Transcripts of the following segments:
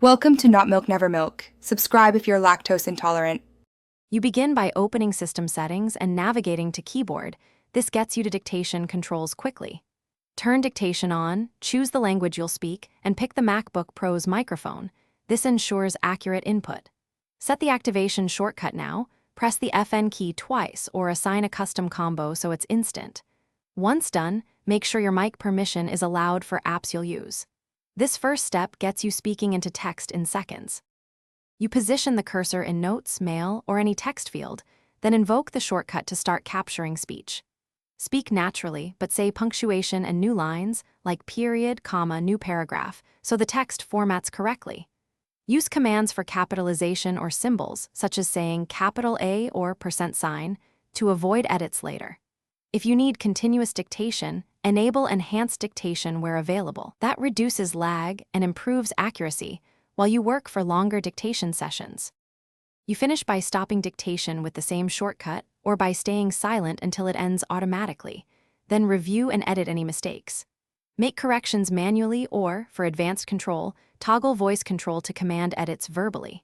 Welcome to Not Milk Never Milk. Subscribe if you're lactose intolerant. You begin by opening System Settings and navigating to Keyboard. This gets you to Dictation controls quickly. Turn Dictation on, choose the language you'll speak, and pick the MacBook Pro's microphone. This ensures accurate input. Set the activation shortcut now. Press the FN key twice or assign a custom combo so it's instant. Once done, make sure your mic permission is allowed for apps you'll use. This first step gets you speaking into text in seconds. You position the cursor in Notes, Mail, or any text field, then invoke the shortcut to start capturing speech. Speak naturally, but say punctuation and new lines, like period, comma, new paragraph, so the text formats correctly. Use commands for capitalization or symbols, such as saying capital A or %, to avoid edits later. If you need continuous dictation, enable enhanced dictation where available. That reduces lag and improves accuracy while you work for longer dictation sessions. You finish by stopping dictation with the same shortcut or by staying silent until it ends automatically. Then review and edit any mistakes. Make corrections manually or, for advanced control, toggle voice control to command edits verbally.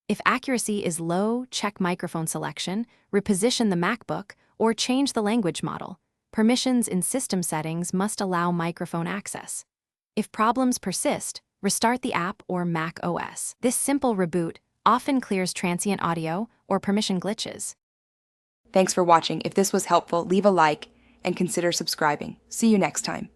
If accuracy is low, check microphone selection, reposition the MacBook, or change the language model. Permissions in System Settings must allow microphone access. If problems persist, restart the app or macOS. This simple reboot often clears transient audio or permission glitches. Thanks for watching. If this was helpful, leave a like and consider subscribing. See you next time.